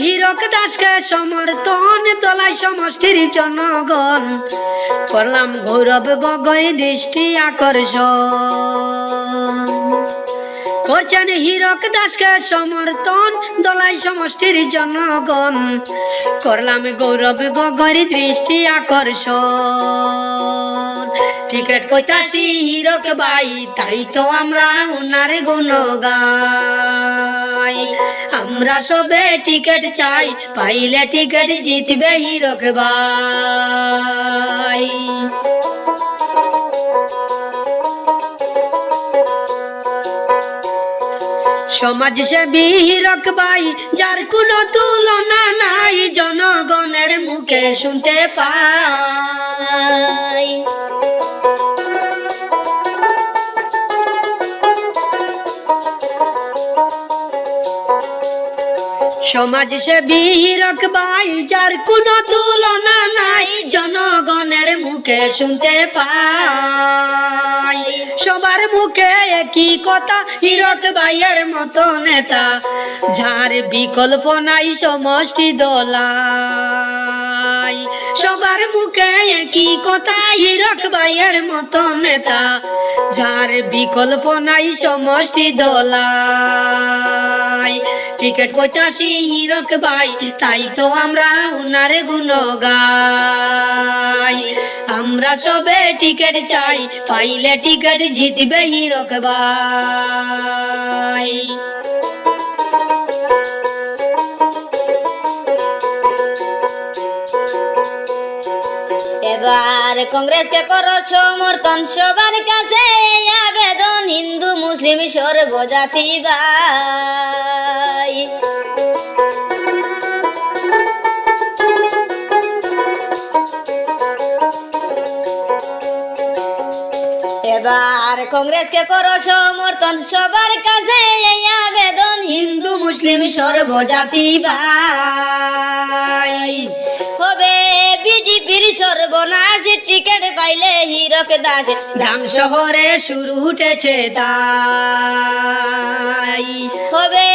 হীরক দাসকে সমর্থন দলাই সমষ্টির জনগণ করলাম গৌরব গগৈ দৃষ্টি আকর্ষণ করছেন হীরক দাসকে সমর্থন দলাই সমষ্টির জনগণ করলাম গৌরব গগৈর দৃষ্টি আকর্ষণ টিকেট 85 হীরক ভাই তাই তো আমরা উনার গুণ গাই আমরা সবে টিকেট চাই পাইলে টিকেট জিতবে হীরক ভাই সমাজসেবী হীরক ভাই যার কোনো তুলনা নাই জনগণের মুখে শুনতে পাই সমাজসেবী হীরক ভাই যার কোনো তুলনা নাই জনগণের মুখে শুনতে পাই সবার মুখে একই কথা হীরক ভাইয়ের মতো নেতা যার বিকল্প নাই সমষ্টি দলাই সবার মুখে একই কথা হীরক ভাইয়ের মতো নেতা যার বিকল্প নাই সমষ্টি দলাই টিকেট 85 হীরক ভাই তাই তো আমরা উনার গুণ গাই আমরা সবে টিকেট চাই পাইলে টিকেট জিতবে হীরক ভাই এবার কংগ্রেসকে করো সমর্থন সবার কাছে এই আবেদন হিন্দু মুসলিম সর্বজাতি ভাই এবার কংগ্রেসকে করো সমর্থন সবার কাছে এই আবেদন হিন্দু মুসলিম সর্বজাতি ভাই হবে বিজেপির সর্বনাশ টিকেট পাইলে হীরক দাস গ্রাম শহরে শুরু উঠেছে তাই হবে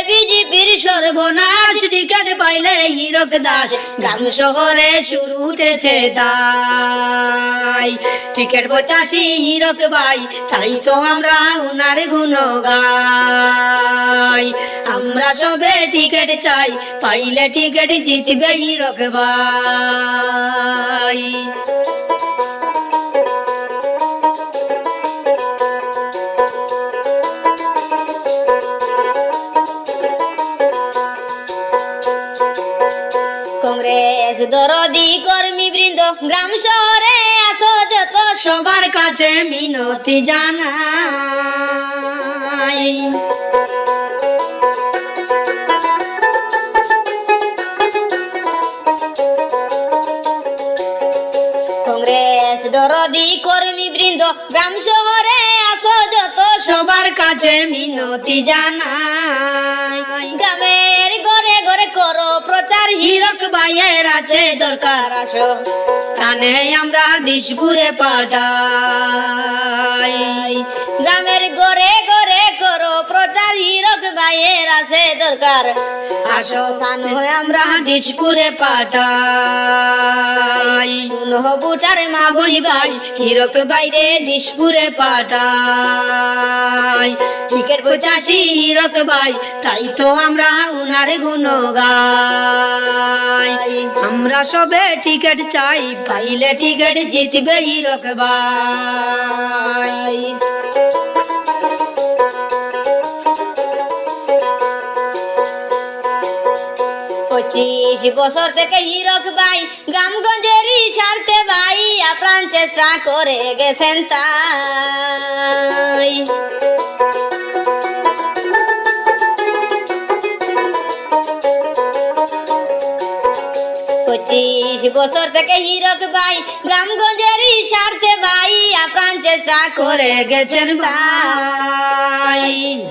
বিজেপির সর্বনাশ টিকেট পাইলে হীরক দাস গ্রাম শহরে শুরু উঠেছে তাই টিকেট 85 হীরক ভাই তাই তো আমরা উনার গুণ গাই আমরা সবে টিকেট চাই পাইলে টিকেট জিতবে হীরক ভাই কংগ্রেস দরদি কর্মী বৃন্দ গ্রাম শহরে আছো যত সবার কাছে মিনতি জানাই কংগ্রেস দরদি কর্মী বৃন্দ গ্রাম শহরে আছো যত সবার কাছে মিনতি জানাই গ্রামের ঘরে ঘরে করো প্রচার হীরক ভাইয়ের আছে দরকার আসো কানে আমরা দিশপুরে পাঠাই গ্রামের ঘরে ঘরে করো প্রচার হীরক ভাইয়ের আছে দরকার আসো কানে আমরা দিশপুরে পাঠাই শুনো বুটার মা বই ভাই হীরক বাইরে দিশপুরে পাঠাই টিকেট 85 হীরক ভাই তাই তো আমরা উনার গুণ গাই আমরা সবে টিকেট চাই পাইলে টিকেট জিতবে হীরক ভাই 25 বছর থেকে হীরক ভাই গ্রামগঞ্জেরই স্বার্থে ভাই আপ্রাণ চেষ্টা করে গেছেন তাই 25 বছর থেকে হীরক ভাই গ্রামগঞ্জেরই স্বার্থে ভাই আপ্রাণ চেষ্টা করে গেছেন ভাই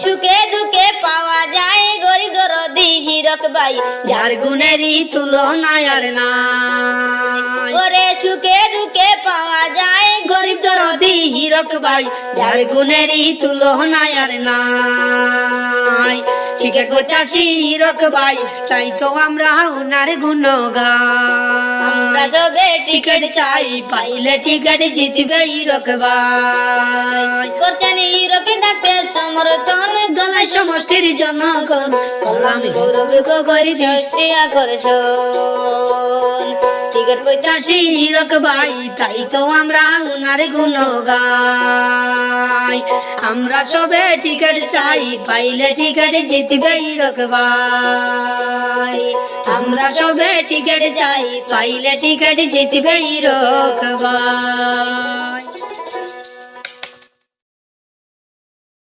সুখে দুঃখে পাওয়া যায় গরিব দরদি হীরক ভাই যার গুণেরই তুলনা আর নাই ওরে সুখে দুঃখে পাওয়া যায় গরিব দরদি হীরক ভাই যার গুণেরই তুলনা আর নাই নাই। টিকিট প্রত্যাশী হীরক ভাই, তাই তো আমরা ওনার গুণগান। আমরা সবে টিকিট চাই, পাইলে টিকিট জিতবে হীরক ভাই। করছেন হীরকের দাসকে সমর্থন, দলাই সমষ্টির জনগণ কলাম গৌরব করি সৃষ্টি আকর্ষণ। টিকিট প্রত্যাশী হীরক ভাই, তাই তো আমরা ওনার গুণগান। আমরা সবে টিকিট চাই, পাইলে টিকিট জিতবে হীরক ভাই। আমরা সবে টিকিট চাই, পাইলে টিকিট জিতবে হীরক ভাই।